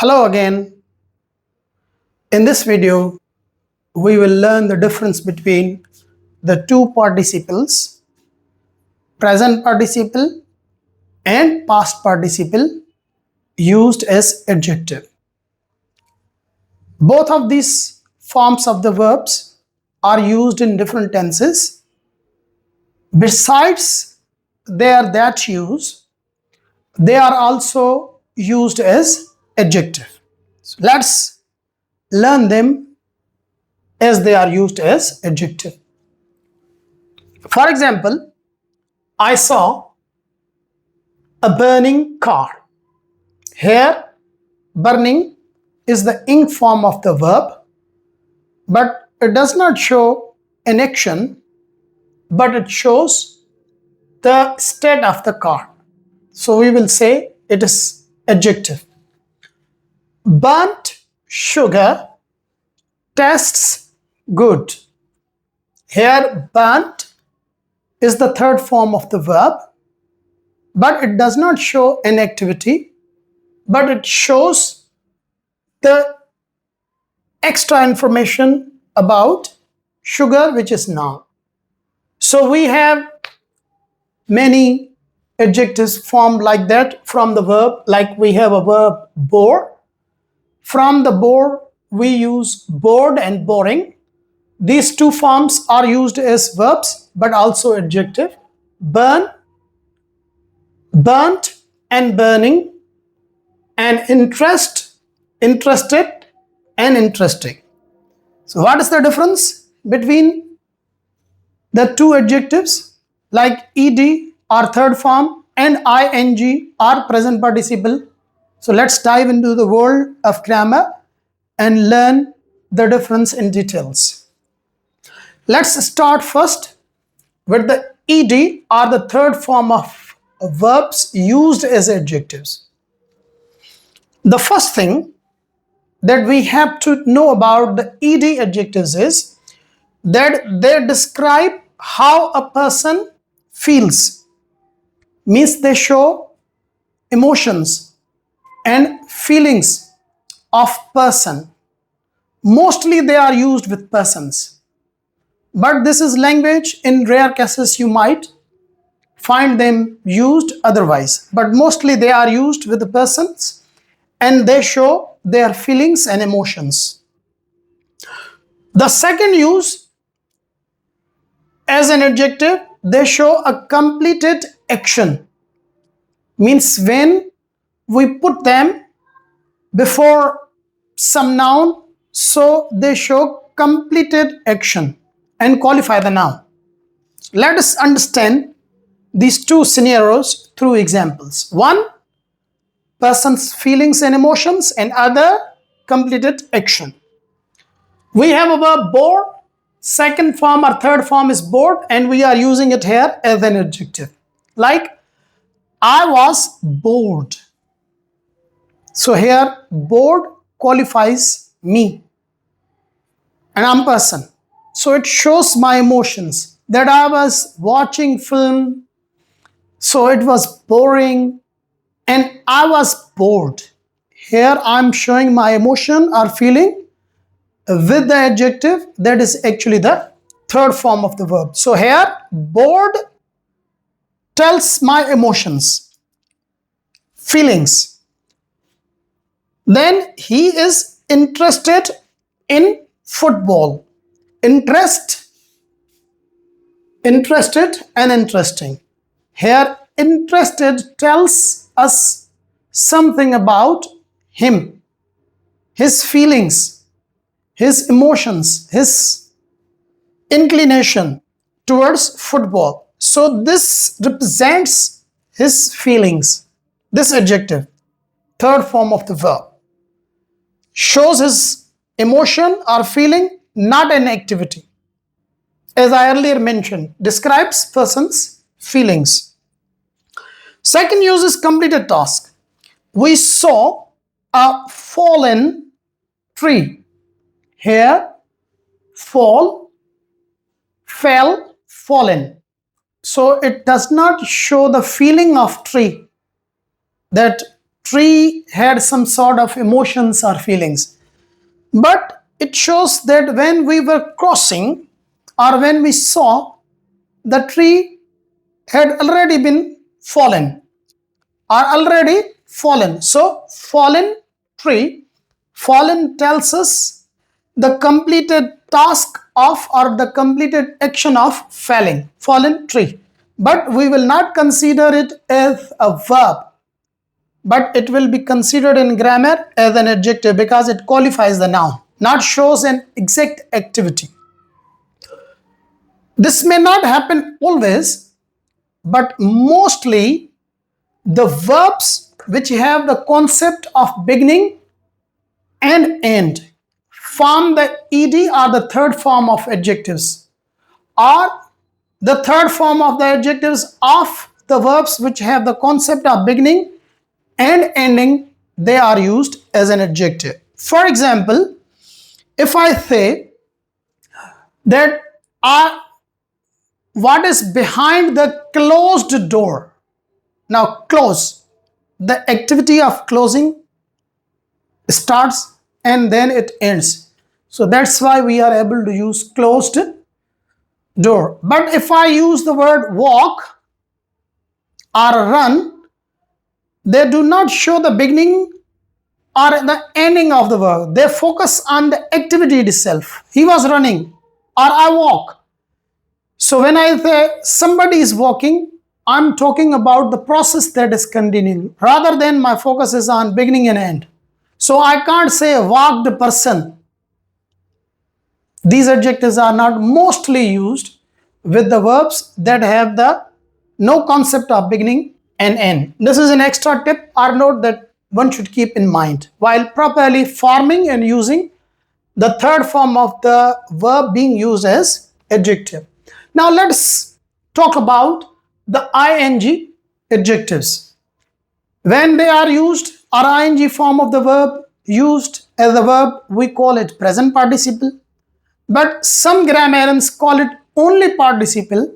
Hello again. In this video, we will learn the difference between the two participles, present participle and past participle used as adjective. Both of these forms of the verbs are used in different tenses. Besides that use, they are also used as adjective. So let's learn them as they are used as adjective. For example, I saw a burning car. Here, burning is the ing form of the verb, but it does not show an action, but it shows the state of the car. So we will say it is adjective. Burnt sugar tastes good. Here, burnt is the third form of the verb, but it does not show an activity, but it shows the extra information about sugar, which is noun. So we have many adjectives formed like that from the verb, like we have a verb bore. From the bore, we use bored and boring. These two forms are used as verbs, but also adjective. Burn, burnt and burning, and interest, interested and interesting. So what is the difference between the two adjectives? Like ed are third form and ing are present participle. So let's dive into the world of grammar and learn the difference in details. Let's start first with the ed are the third form of verbs used as adjectives. The first thing that we have to know about the ed adjectives is that they describe how a person feels, means they show emotions and feelings of person. Mostly they are used with persons, but this is language. In rare cases you might find them used otherwise, but mostly they are used with the persons and they show their feelings and emotions. The second use as an adjective, they show a completed action, means when we put them before some noun, so they show completed action and qualify the noun. Let us understand these two scenarios through examples. One, person's feelings and emotions, and other, completed action. We have a verb bore. Second form or third form is bored, and we are using it here as an adjective. Like, I was bored. So here, bored qualifies me, and I'm person. So it shows my emotions that I was watching film, so it was boring, and I was bored. Here I'm showing my emotion or feeling with the adjective that is actually the third form of the verb. So here, bored tells my emotions, feelings. Then he is interested in football. Interested and interesting. Here, interested tells us something about him, his feelings, his emotions, his inclination towards football. So this represents his feelings. This adjective, third form of the verb, shows his emotion or feeling, not an activity. As I earlier mentioned, describes person's feelings. Second use is completed task. We saw a fallen tree. Here, fall, fell, fallen. So it does not show the feeling of tree, that tree had some sort of emotions or feelings. But it shows that when we were crossing or when we saw, the tree had already been fallen or already fallen. So fallen tree, fallen tells us the completed task of or the completed action of falling, fallen tree. But we will not consider it as a verb, but it will be considered in grammar as an adjective because it qualifies the noun, not shows an exact activity. This may not happen always, but mostly the verbs which have the concept of beginning and end form the ed or the third form of adjectives, or the third form of the adjectives of the verbs which have the concept of beginning and ending, they are used as an adjective. For example, if I say that what is behind the closed door? Now close, the activity of closing starts and then it ends. So that's why we are able to use closed door. But if I use the word walk or run, they do not show the beginning or the ending of the verb. They focus on the activity itself. He was running or I walk. So when I say somebody is walking, I'm talking about the process that is continuing rather than my focus is on beginning and end. So I can't say walked person. These adjectives are not mostly used with the verbs that have the no concept of beginning and end. This is an extra tip or note that one should keep in mind while properly forming and using the third form of the verb being used as adjective. Now let's talk about the ing adjectives. When they are used or ing form of the verb used as a verb, we call it present participle. But some grammarians call it only participle,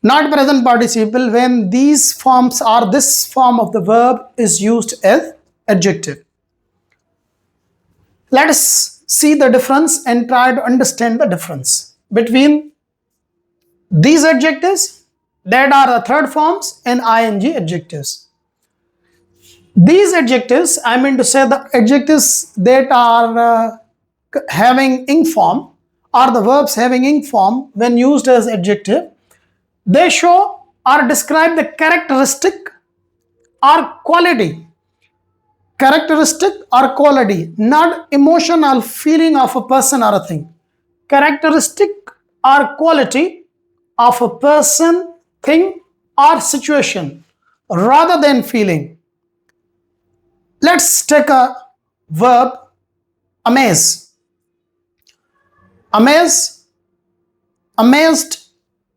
not present participle, when these forms or this form of the verb is used as adjective. Let us see the difference and try to understand the difference between these adjectives that are the third forms and ing adjectives. These adjectives, I mean to say the adjectives that are having ing form or the verbs having ing form when used as adjective, they show or describe the characteristic or quality. Characteristic or quality, not emotion or feeling of a person or a thing. Characteristic or quality of a person, thing or situation rather than feeling. Let's take a verb, amaze. Amaze, amazed,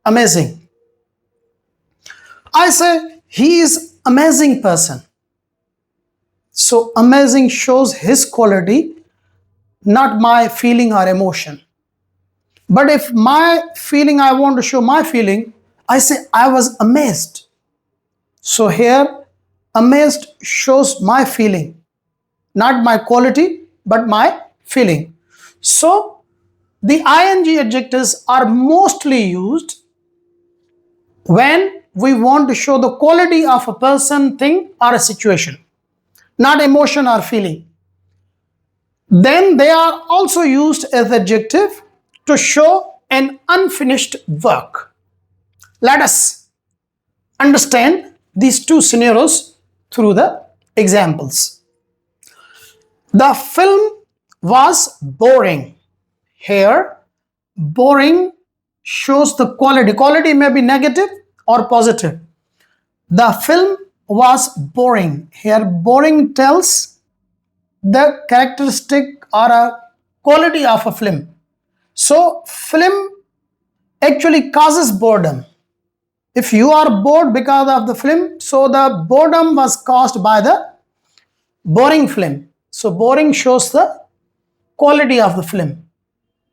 amazing. I say he is amazing person. So amazing shows his quality, not my feeling or emotion. But if my feeling, I want to show my feeling, I say I was amazed. So here amazed shows my feeling, not my quality, but my feeling. So the ing adjectives are mostly used when we want to show the quality of a person, thing or a situation, not emotion or feeling. Then they are also used as adjective to show an unfinished work. Let us understand these two scenarios through the examples. The film was boring. Here, boring shows the quality. Quality may be negative or positive. The film was boring. Here, boring tells the characteristic or a quality of a film. So, film actually causes boredom. If you are bored because of the film, so the boredom was caused by the boring film. So, boring shows the quality of the film,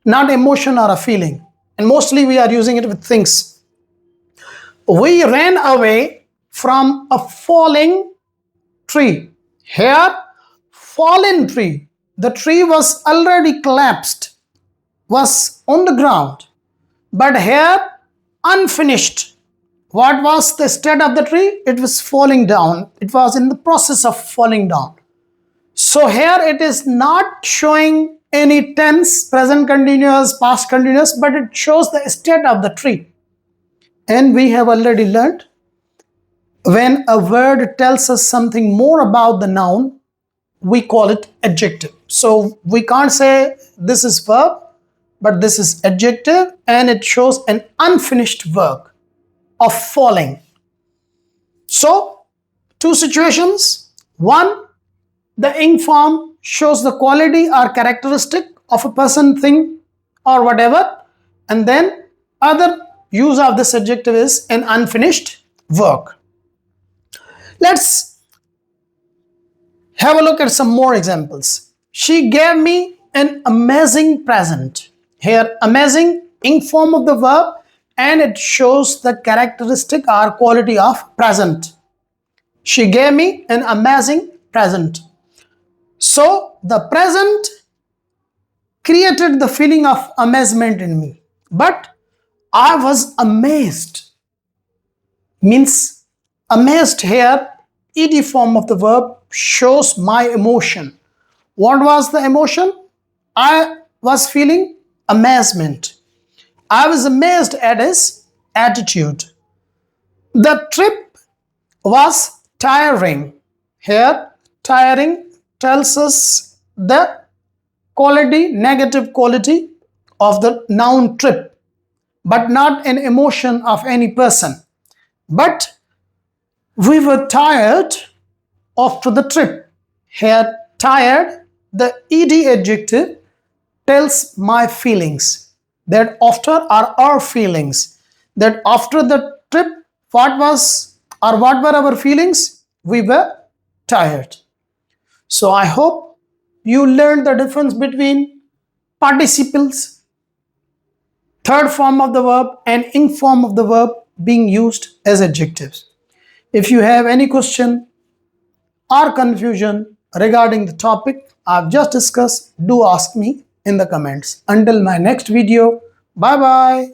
not emotion or a feeling. And mostly we are using it with things. We ran away from a falling tree. Here, fallen tree. The tree was already collapsed, was on the ground. But here, unfinished. What was the state of the tree? It was falling down. It was in the process of falling down. So here it is not showing any tense, present continuous, past continuous, but it shows the state of the tree. And we have already learned, when a word tells us something more about the noun, we call it adjective. So we can't say this is verb, but this is adjective, and it shows an unfinished work of falling. So, two situations. One, the ing form shows the quality or characteristic of a person, thing, or whatever. And then other use of this adjective is an unfinished work. Let's have a look at some more examples. She gave me an amazing present. Here, amazing, ing form of the verb, and it shows the characteristic or quality of present. She gave me an amazing present. So, the present created the feeling of amazement in me. But I was amazed. Means amazed here, ed form of the verb, shows my emotion. What was the emotion? I was feeling amazement. I was amazed at his attitude. The trip was tiring. Here, tiring tells us the quality, negative quality of the noun trip, but not an emotion of any person. But we were tired after the trip. Here, tired, the ed adjective tells my feelings. That after are our feelings. That after the trip, what were our feelings? We were tired. So I hope you learned the difference between participles, third form of the verb, and ing form of the verb being used as adjectives. If you have any question or confusion regarding the topic I've just discussed, do ask me in the comments. Until my next video, bye bye.